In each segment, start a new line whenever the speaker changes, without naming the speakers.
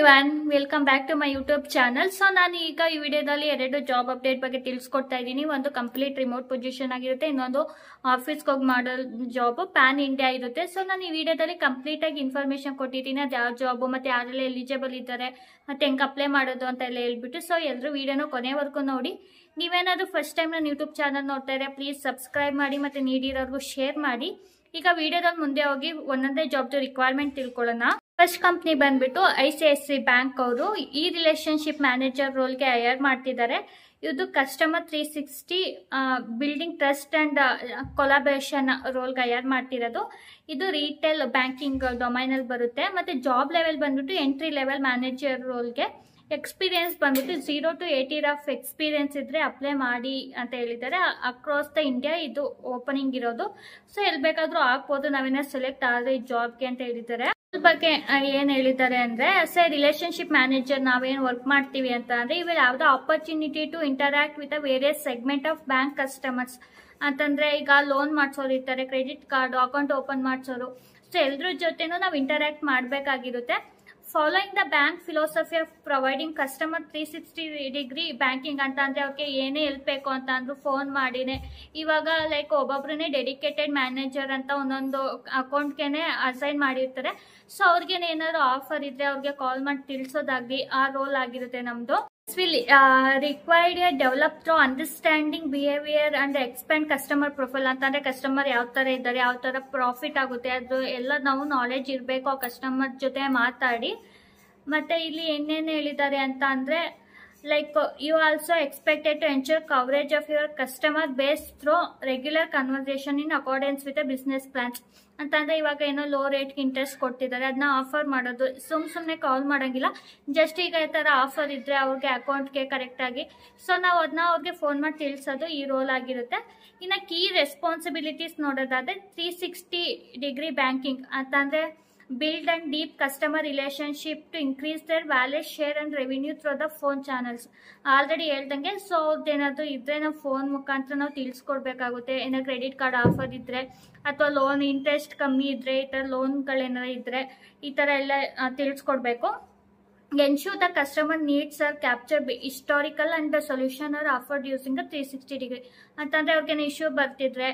Everyone, welcome back to my YouTube channel. So ನಾನು ಈಗ ಈ ವಿಡಿಯೋದಲ್ಲಿ ಎರಡು ಜಾಬ್ ಅಪ್ಡೇಟ್ ಬಗ್ಗೆ ತಿಳಿಸ್ಕೊಡ್ತಾ ಇದ್ದೀನಿ. ಒಂದು ಕಂಪ್ಲೀಟ್ ರಿಮೋಟ್ ಪೊಸಿಷನ್ ಆಗಿರುತ್ತೆ, ಇನ್ನೊಂದು ಆಫೀಸ್ಗೆ ಹೋಗಿ ಮಾಡೋ ಜಾಬ್ ಪ್ಯಾನ್ ಇಂಡಿಯಾ ಇರುತ್ತೆ. ಸೊ ನಾನು ಈ ವಿಡಿಯೋದಲ್ಲಿ ಕಂಪ್ಲೀಟ್ ಆಗಿ ಇನ್ಫಾರ್ಮೇಶನ್ ಕೊಟ್ಟಿದ್ದೀನಿ, ಅದು ಯಾವ ಜಾಬ್ ಮತ್ತೆ ಯಾರೆಲ್ಲ ಎಲಿಜಿಬಲ್ ಇದ್ದಾರೆ ಮತ್ತೆ ಹೆಂಗೆ ಅಪ್ಲೈ ಮಾಡೋದು ಅಂತ ಎಲ್ಲ ಹೇಳ್ಬಿಟ್ಟು. ಸೊ ಎಲ್ಲರೂ ವಿಡಿಯೋನ ಕೊನೆವರೆಗೂ ನೋಡಿ. ನೀವೇನಾದ್ರೂ ಫಸ್ಟ್ ಟೈಮ್ ನನ್ನ ಯೂಟ್ಯೂಬ್ ಚಾನಲ್ ನೋಡ್ತಾ ಇದ್ರೆ ಪ್ಲೀಸ್ ಸಬ್ಸ್ಕ್ರೈಬ್ ಮಾಡಿ ಮತ್ತೆ ನೀಡಿರೋರ್ಗೂ ಶೇರ್ ಮಾಡಿ. ಈಗ ವಿಡಿಯೋದಲ್ಲಿ ಮುಂದೆ ಹೋಗಿ ಒಂದೊಂದೇ ಜಾಬ್ದು ರಿಕ್ವೈರ್ಮೆಂಟ್ ತಿಳ್ಕೊಳ್ಳೋಣ. ಫಸ್ಟ್ ಕಂಪ್ನಿ ಬಂದ್ಬಿಟ್ಟು ICICI ಬ್ಯಾಂಕ್ ಅವರು ಈ ರಿಲೇಶನ್ಶಿಪ್ ಮ್ಯಾನೇಜರ್ ರೋಲ್ಗೆ ಹೈಯರ್ ಮಾಡ್ತಿದ್ದಾರೆ. ಇದು customer 360 building trust and collaboration ರೋಲ್ಗೆ ಹೈಯರ್ ಮಾಡ್ತಿರೋದು. ಇದು ರಿಟೇಲ್ ಬ್ಯಾಂಕಿಂಗ್ ಡೊಮೈನ್ ಅಲ್ಲಿ ಬರುತ್ತೆ. ಮತ್ತೆ ಜಾಬ್ ಲೆವೆಲ್ ಬಂದ್ಬಿಟ್ಟು ಎಂಟ್ರಿ ಲೆವೆಲ್ ಮ್ಯಾನೇಜರ್ ರೋಲ್ಗೆ. ಎಕ್ಸ್ಪೀರಿಯನ್ಸ್ ಬಂದ್ಬಿಟ್ಟು 0 to 8 years ಆಫ್ ಎಕ್ಸ್ಪೀರಿಯನ್ಸ್ ಇದ್ರೆ ಅಪ್ಲೈ ಮಾಡಿ ಅಂತ ಹೇಳಿದ್ದಾರೆ. ಅಕ್ರಾಸ್ ದ ಇಂಡಿಯಾ ಇದು ಓಪನಿಂಗ್ ಇರೋದು. ಸೊ ಎಲ್ಲಿ ಬೇಕಾದ್ರೂ ಹಾಕ್ಬೋದು, ನಾವೇನ ಸೆಲೆಕ್ಟ್ ಆದ್ರೆ ಈ ಜಾಬ್ಗೆ ಅಂತ ಹೇಳಿದ್ದಾರೆ. ಬಗ್ಗೆ ಏನ್ ಹೇಳಿದ್ದಾರೆ ಅಂದ್ರೆ, ರಿಲೇಶನ್ಶಿಪ್ ಮ್ಯಾನೇಜರ್ ನಾವೇನ್ ವರ್ಕ್ ಮಾಡ್ತೀವಿ ಅಂತ ಅಂದ್ರೆ, ಇವಾಗ ಯಾವ್ದೋ opportunity to interact with various segment of bank customers ಅಂತಂದ್ರೆ, ಈಗ ಲೋನ್ ಮಾಡ್ಸೋರು ಇರ್ತಾರೆ, ಕ್ರೆಡಿಟ್ ಕಾರ್ಡ್ ಅಕೌಂಟ್ ಓಪನ್ ಮಾಡ್ಸೋರು. ಸೊ ಎಲ್ರ ಜೊತೆನೂ ನಾವು ಇಂಟರಾಕ್ಟ್ ಮಾಡ್ಬೇಕಾಗಿರುತ್ತೆ. Following the bank philosophy of providing customer 360 banking ಅಂತ ಅಂದ್ರೆ, ಅವ್ರಿಗೆ ಏನೇ ಹೆಲ್ಪ್ ಬೇಕು ಅಂತ ಅಂದ್ರು ಫೋನ್ ಮಾಡಿನೇ, ಇವಾಗ ಲೈಕ್ ಒಬ್ಬೊಬ್ರನ್ನೇ ಡೆಡಿಕೇಟೆಡ್ ಮ್ಯಾನೇಜರ್ ಅಂತ ಒಂದೊಂದು ಅಕೌಂಟ್ಗೆನೆ ಅಸೈನ್ ಮಾಡಿರ್ತಾರೆ. ಸೊ ಅವ್ರಿಗೇನೆ ಏನಾದ್ರು ಆಫರ್ ಇದ್ರೆ ಅವ್ರಿಗೆ ಕಾಲ್ ಮಾಡಿ ತಿಳಿಸೋದಾಗ್ಲಿ ಆ ರೋಲ್ ಆಗಿರುತ್ತೆ ನಮ್ದು. will required a develop through understanding behavior and expand customer profile ಅಂತಂದ್ರೆ ಕಸ್ಟಮರ್ ಯಾವ ತರ ಇದ್ದಾರೆ, ಯಾವ ತರ ಪ್ರಾಫಿಟ್ ಆಗುತ್ತೆ, ಅದು ಎಲ್ಲ ನಾವು ನಾಲೆಜ್ ಇರಬೇಕು ಆ ಕಸ್ಟಮರ್ ಜೊತೆ ಮಾತಾಡಿ. ಮತ್ತೆ ಇಲ್ಲಿ ಏನೇನು ಹೇಳಿದ್ದಾರೆ ಅಂತ ಅಂದ್ರೆ, like you also expected to ensure coverage of your customer base through regular conversation in accordance with the business plans ಅಂತಂದ್ರೆ, ಇವಾಗ ಏನೋ ಲೋ ರೇಟ್ಗೆ ಇಂಟ್ರೆಸ್ಟ್ ಕೊಡ್ತಿದ್ದಾರೆ, ಅದನ್ನ ಆಫರ್ ಮಾಡೋದು. ಸುಮ್ಮನೆ ಕಾಲ್ ಮಾಡಂಗಿಲ್ಲ, ಜಸ್ಟ್ ಈಗ ಈ ತರ ಆಫರ್ ಇದ್ರೆ ಅವ್ರಿಗೆ ಅಕೌಂಟ್ಗೆ ಕರೆಕ್ಟ್ ಆಗಿ ಸೊ ನಾವು ಅದನ್ನ ಅವ್ರಿಗೆ ಫೋನ್ ಮಾಡಿ ತಿಳಿಸೋದು ಈ ರೋಲ್ ಆಗಿರುತ್ತೆ. ಇನ್ನು ಕೀ ರೆಸ್ಪಾನ್ಸಿಬಿಲಿಟೀಸ್ ನೋಡೋದಾದ್ರೆ 360 ಬ್ಯಾಂಕಿಂಗ್ ಅಂತಂದ್ರೆ, build and deep customer relationship to increase their wallet share and revenue through the phone channels. Already ಹೇಳ್ದಂಗೆ, ಸೊ ಅವ್ರದ್ದೇನಾದ್ರು ಇದ್ರೆ ನಾವು ಫೋನ್ ಮುಖಾಂತರ ನಾವು ತಿಳಿಸ್ಕೊಡ್ಬೇಕಾಗುತ್ತೆ. ಏನೋ ಕ್ರೆಡಿಟ್ ಕಾರ್ಡ್ ಆಫರ್ ಇದ್ರೆ ಅಥವಾ ಲೋನ್ ಇಂಟ್ರೆಸ್ಟ್ ಕಮ್ಮಿ ಇದ್ರೆ, ಈ ತರ ಲೋನ್ಗಳೇನಾರ ಇದ್ರೆ ಈ ತರ ಎಲ್ಲ ತಿಳಿಸ್ಕೊಡ್ಬೇಕು. Ensure the customer needs are captured historical and the solution are offered using a 360 ಅಂತಂದ್ರೆ, ಅವ್ರಿಗೇನು ಇಶ್ಯೂ ಬರ್ತಿದ್ರೆ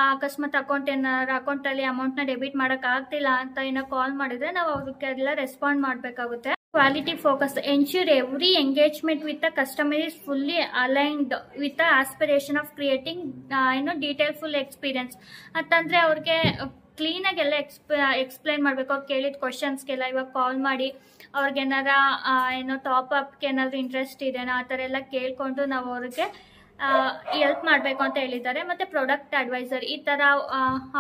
ಅಕಸ್ಮಾತ್ ಅಕೌಂಟ್ ಅಲ್ಲಿ ಅಮೌಂಟ್ ನ ಡೆಬಿಟ್ ಮಾಡಕ್ ಆಗ್ತಿಲ್ಲ ಅಂತ ಏನೋ ಕಾಲ್ ಮಾಡಿದ್ರೆ ನಾವು ಅವ್ರಿಗೆಲ್ಲ ರೆಸ್ಪಾಂಡ್ ಮಾಡ್ಬೇಕಾಗುತ್ತೆ. Quality focus ensure every engagement with the customer is fully aligned with the aspiration of creating detail full experience ಅಂತಂದ್ರೆ, ಅವ್ರಿಗೆ ಕ್ಲೀನ್ ಆಗಿ ಎಲ್ಲ ಎಕ್ಸ್ಪ್ಲೈನ್ ಮಾಡ್ಬೇಕು. ಅವ್ರು ಕೇಳಿದ ಕ್ವಶನ್ಸ್ಗೆಲ್ಲ ಇವಾಗ ಕಾಲ್ ಮಾಡಿ ಅವ್ರಿಗೇನಾರ ಏನೋ ಟಾಪ್ ಅಪ್ಗೆ ಏನಾದ್ರು ಇಂಟ್ರೆಸ್ಟ್ ಇದೆನಾ ಆ ಥರ ಎಲ್ಲ ಕೇಳ್ಕೊಂಡು ನಾವು ಅವ್ರಿಗೆ ಹೆಲ್ಪ್ ಮಾಡಬೇಕು ಅಂತ ಹೇಳಿದ್ದಾರೆ. ಮತ್ತೆ ಪ್ರಾಡಕ್ಟ್ ಅಡ್ವೈಸರ್, ಈ ತರ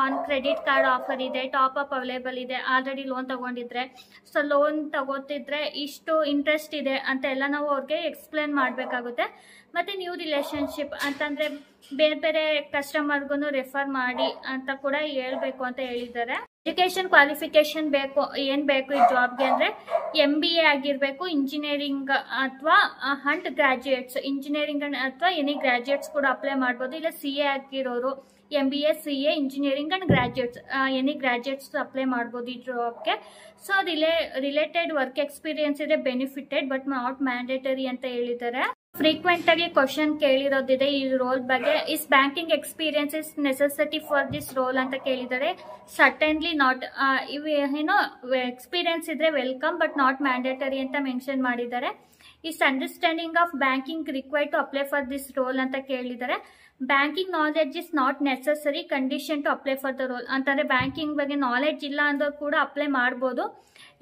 ಆನ್ ಕ್ರೆಡಿಟ್ ಕಾರ್ಡ್ ಆಫರ್ ಇದೆ, ಟಾಪ್ ಅಪ್ ಅವೈಲೇಬಲ್ ಇದೆ, ಆಲ್ರೆಡಿ ಲೋನ್ ತಗೊಂಡಿದ್ರೆ, ಸೊ ಲೋನ್ ತಗೋತಿದ್ರೆ ಇಷ್ಟು ಇಂಟ್ರೆಸ್ಟ್ ಇದೆ ಅಂತ ಎಲ್ಲ ನಾವು ಅವ್ರಿಗೆ ಎಕ್ಸ್ಪ್ಲೇನ್ ಮಾಡಬೇಕಾಗುತ್ತೆ. ಮತ್ತೆ ನ್ಯೂ ರಿಲೇಶನ್ಶಿಪ್ ಅಂತಂದ್ರೆ, ಬೇರೆ ಬೇರೆ ಕಸ್ಟಮರ್ಗೂ ರೆಫರ್ ಮಾಡಿ ಅಂತ ಕೂಡ ಹೇಳ್ಬೇಕು ಅಂತ ಹೇಳಿದ್ದಾರೆ. ಎಜುಕೇಶನ್ ಕ್ವಾಲಿಫಿಕೇಶನ್ ಬೇಕು, ಏನ್ ಬೇಕು ಈ ಜಾಬ್ಗೆ ಅಂದ್ರೆ, MBA ಆಗಿರ್ಬೇಕು, ಇಂಜಿನಿಯರಿಂಗ್ ಅಥವಾ ಅಂಡ್ ಗ್ರಾಜುಯೇಟ್ಸ್, ಇಂಜಿನಿಯರಿಂಗ್ ಅಥವಾ ಎನಿ ಗ್ರಾಜುಯೇಟ್ಸ್ ಕೂಡ ಅಪ್ಲೈ ಮಾಡ್ಬೋದು. ಇಲ್ಲ CA ಆಗಿರೋರು MBA CA engineering and graduates any graduates apply ಮಾಡ್ಬೋದು ಈ ಜಾಬ್ಗೆ. ಸೊ ರಿಲೇಟೆಡ್ ವರ್ಕ್ ಎಕ್ಸ್ಪೀರಿಯನ್ಸ್ ಇದೆ ಬೆನಿಫಿಟೆಡ್ ಬಟ್ ನಾಟ್ ಮ್ಯಾಂಡೇಟರಿ ಅಂತ ಹೇಳಿದ್ದಾರೆ. ಫ್ರೀಕ್ವೆಂಟ್ ಆಗಿ ಕ್ವಶನ್ ಕೇಳಿರೋದಿದೆ ಈ ರೋಲ್ ಬಗ್ಗೆ. Is banking experience is necessity for this role ಅಂತ ಕೇಳಿದ್ದಾರೆ. ಸರ್ಟನ್ಲಿ ನಾಟ್, ಏನೋ ಎಕ್ಸ್ಪೀರಿಯನ್ಸ್ ಇದ್ರೆ ವೆಲ್ಕಮ್ ಬಟ್ ನಾಟ್ ಮ್ಯಾಂಡೇಟರಿ ಅಂತ ಮೆನ್ಷನ್ ಮಾಡಿದ್ದಾರೆ. Is understanding of banking required to apply for this role ಅಂತ ಕೇಳಿದ್ದಾರೆ. Banking knowledge is not necessary condition to apply for the role ಅಂತಂದ್ರೆ, banking ಬಗ್ಗೆ ನಾಲೆಡ್ಜ್ ಇಲ್ಲ ಅಂದ್ರೂ ಕೂಡ ಅಪ್ಲೈ ಮಾಡ್ಬೋದು.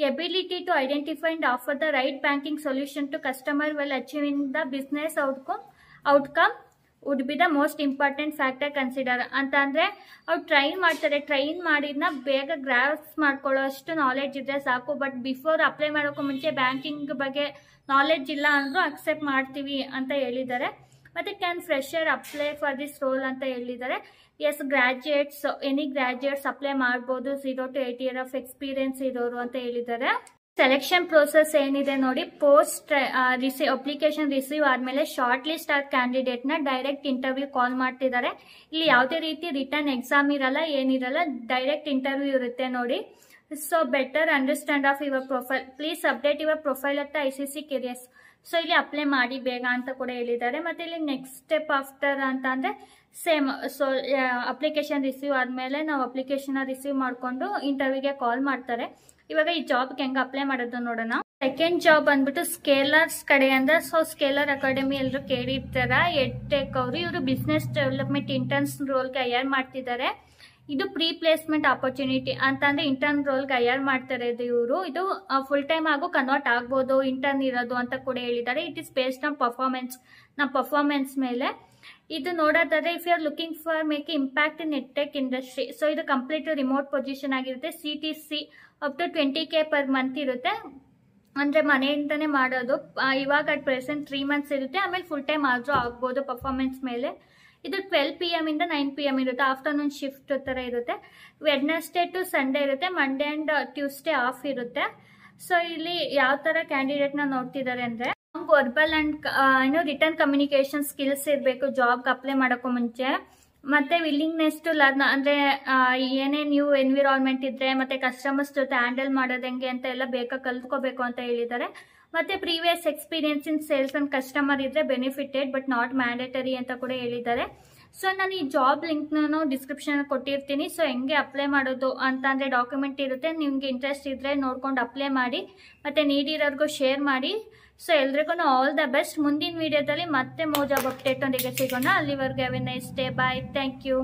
Ability to identify and offer the right banking solution to customer well achieving the business outcome would be the most important factor consider ಅಂತ ಅಂದ್ರೆ, ಅವ್ರು train ಮಾಡ್ತಾರೆ, ಟ್ರೈನ್ ಮಾಡಿದ್ನ ಬೇಗ ಗ್ರಾಸ್ ಮಾಡ್ಕೊಳ್ಳೋ ಅಷ್ಟು ನಾಲೆಡ್ಜ್ ಇದ್ರೆ ಸಾಕು. ಬಟ್ ಬಿಫೋರ್ ಅಪ್ಲೈ ಮಾಡೋಕ್ಕೂ ಮುಂಚೆ ಬ್ಯಾಂಕಿಂಗ್ ಬಗ್ಗೆ ನಾಲೆಡ್ಜ್ ಇಲ್ಲ ಅಂದ್ರೂ ಅಕ್ಸೆಪ್ಟ್ ಮಾಡ್ತೀವಿ ಅಂತ ಹೇಳಿದ್ದಾರೆ. ಮತ್ತೆ can fresher apply for this role ಅಂತ ಹೇಳಿದ್ದಾರೆ. Yes graduates any graduates apply ಮಾಡ್ಬೋದು, 0 to 8 years ಆಫ್ ಎಕ್ಸ್ಪೀರಿಯನ್ಸ್ ಇರೋರು ಅಂತ ಹೇಳಿದ್ದಾರೆ. ಸೆಲೆಕ್ಷನ್ ಪ್ರೋಸೆಸ್ ಏನಿದೆ ನೋಡಿ, ಪೋಸ್ಟ್ ಅಪ್ಲಿಕೇಶನ್ ರಿಸೀವ್ ಆದ್ಮೇಲೆ ಶಾರ್ಟ್ ಲಿಸ್ಟ್ ಆರ್ ಕ್ಯಾಂಡಿಡೇಟ್ ನ ಡೈರೆಕ್ಟ್ ಇಂಟರ್ವ್ಯೂ ಕಾಲ್ ಮಾಡ್ತಿದ್ದಾರೆ. ಇಲ್ಲಿ ಯಾವುದೇ ರೀತಿ ರಿಟರ್ನ್ ಎಕ್ಸಾಮ್ ಇರಲ್ಲ, ಏನಿರಲ್ಲ, ಡೈರೆಕ್ಟ್ ಇಂಟರ್ವ್ಯೂ ಇರುತ್ತೆ ನೋಡಿ. So better understand of your profile, please update your profile at ICC careers. So ಇಲ್ಲಿ ಅಪ್ಲೈ ಮಾಡಿ ಬೇಗ ಅಂತ ಕೂಡ ಹೇಳಿದ್ದಾರೆ. ಮತ್ತೆ ಇಲ್ಲಿ ನೆಕ್ಸ್ಟ್ ಸ್ಟೆಪ್ ಆಫ್ಟರ್ ಅಂತ ಅಂದ್ರೆ ಸೇಮ್. ಸೊ ಅಪ್ಲಿಕೇಶನ್ ರಿಸೀವ್ ಆದ್ಮೇಲೆ ನಾವು ಅಪ್ಲಿಕೇಶನ್ ರಿಸೀವ್ ಮಾಡ್ಕೊಂಡು ಇಂಟರ್ವ್ಯೂಗೆ ಕಾಲ್ ಮಾಡ್ತಾರೆ. ಇವಾಗ ಈ ಜಾಬ್ಗೆ ಹೆಂಗೆ ಅಪ್ಲೈ ಮಾಡೋದು ನೋಡೋಣ. ಸೆಕೆಂಡ್ ಜಾಬ್ ಬಂದ್ಬಿಟ್ಟು ಸ್ಕೇಲರ್ಸ್ ಕಡೆಯಿಂದ. ಸೊ ಸ್ಕೇಲರ್ ಅಕಾಡೆಮಿ ಎಲ್ಲರೂ ಕೇಳಿರ್ತಾರ, ಎಡ್ಟೆಕ್ ಅವರು. ಇವರು ಬಿಸ್ನೆಸ್ ಡೆವಲಪ್ಮೆಂಟ್ ಇಂಟರ್ನ್ಸ್ ರೋಲ್ಗೆ ಹೈಯರ್ ಮಾಡ್ತಿದ್ದಾರೆ. ಇದು ಪ್ರೀ ಪ್ಲೇಸ್ಮೆಂಟ್ ಆಪರ್ಚುನಿಟಿ ಅಂತ ಅಂದ್ರೆ ಇಂಟರ್ನ್ ರೋಲ್ಗೆ ಹೈಯರ್ ಮಾಡ್ತಾರೆ ಇವರು. ಇದು ಫುಲ್ ಟೈಮ್ ಆಗು ಕನ್ವರ್ಟ್ ಆಗ್ಬೋದು, ಇಂಟರ್ನ್ ಇರೋದು ಅಂತ ಕೂಡ ಹೇಳಿದ್ದಾರೆ. It is based on performance, ನಮ್ಮ ಪರ್ಫಾರ್ಮೆನ್ಸ್ ಮೇಲೆ. ಇದು ನೋಡೋದಾದ್ರೆ if you are looking for make impact in edtech industry. So ಇದು ಕಂಪ್ಲೀಟ್ ರಿಮೋಟ್ ಪೊಸಿಷನ್ ಆಗಿರುತ್ತೆ. CTC up to 20K per month ಇರುತ್ತೆ. ಅಂದ್ರೆ ಮನೆಯಿಂದನೇ ಮಾಡೋದು. ಇವಾಗ ಅಟ್ ಪ್ರೆಸೆಂಟ್ 3 ಮಂತ್ಸ್ ಇರುತ್ತೆ. ಆಮೇಲೆ ಫುಲ್ ಟೈಮ್ ಆದ್ರೂ ಆಗ್ಬೋದು ಪರ್ಫಾರ್ಮೆನ್ಸ್ ಮೇಲೆ. ಇದು 12 PM ಇಂದ 9 PM ಇರುತ್ತೆ. ಆಫ್ಟರ್ನೂನ್ ಶಿಫ್ಟ್ ತರ ಇರುತ್ತೆ. ವೆಡ್ನೆಸ್ಡೇ ಟು ಸಂಡೇ ಇರುತ್ತೆ. ಮಂಡೇ ಅಂಡ್ ಟ್ಯೂಸ್ಡೇ ಆಫ್ ಇರುತ್ತೆ. ಸೊ ಇಲ್ಲಿ ಯಾವ ತರ ಕ್ಯಾಂಡಿಡೇಟ್ ನ ನೋಡ್ತಿದ್ದಾರೆ ಅಂದ್ರೆ verbal and return communication skills ಇರಬೇಕು ಜಾಬ್ಗೆ ಅಪ್ಲೈ ಮಾಡೋಕ್ಕೂ ಮುಂಚೆ. ಮತ್ತೆ ವಿಲ್ಲಿಂಗ್ನೆಸ್ ಟು ಲರ್ನ್, ಅಂದ್ರೆ ಏನೇ ನ್ಯೂ ಎನ್ವಿರಾನ್ಮೆಂಟ್ ಇದ್ರೆ ಮತ್ತೆ ಕಸ್ಟಮರ್ಸ್ ಜೊತೆ ಹ್ಯಾಂಡಲ್ ಮಾಡೋದು ಹೆಂಗೆ ಅಂತ ಎಲ್ಲ ಬೇಕಾ ಕಲ್ತ್ಕೋಬೇಕು ಅಂತ ಹೇಳಿದ್ದಾರೆ. ಮತ್ತೆ previous experience in sales and customer ಇದ್ರೆ ಬೆನಿಫಿಟೆಡ್ ಬಟ್ ನಾಟ್ ಮ್ಯಾಂಡೇಟರಿ ಅಂತ ಕೂಡ ಹೇಳಿದ್ದಾರೆ. ಸೊ ನಾನು ಈ ಜಾಬ್ ಲಿಂಕ್ ನಾನು ಡಿಸ್ಕ್ರಿಪ್ಷನ್ ಕೊಟ್ಟಿರ್ತೀನಿ. ಸೊ ಹೆಂಗೆ ಅಪ್ಲೈ ಮಾಡೋದು ಅಂತ ಅಂದ್ರೆ ಡಾಕ್ಯುಮೆಂಟ್ ಇರುತ್ತೆ. ನಿಮ್ಗೆ ಇಂಟ್ರೆಸ್ಟ್ ಇದ್ರೆ ನೋಡ್ಕೊಂಡು ಅಪ್ಲೈ ಮಾಡಿ, ಮತ್ತೆ ನೀಡಿರೋರ್ಗೂ ಶೇರ್ ಮಾಡಿ. ಸೊ ಎಲ್ರಿಗೂ ಆಲ್ ದ ಬೆಸ್ಟ್. ಮುಂದಿನ ವಿಡಿಯೋದಲ್ಲಿ ಮತ್ತೆ ಮೋರ್ ಜಾಬ್ ಅಪ್ಡೇಟ್ ಒಂದಿಗೆ ಸಿಗೋಣ. ಅಲ್ಲಿವರೆಗೂ have a nice day. Bye. Thank you.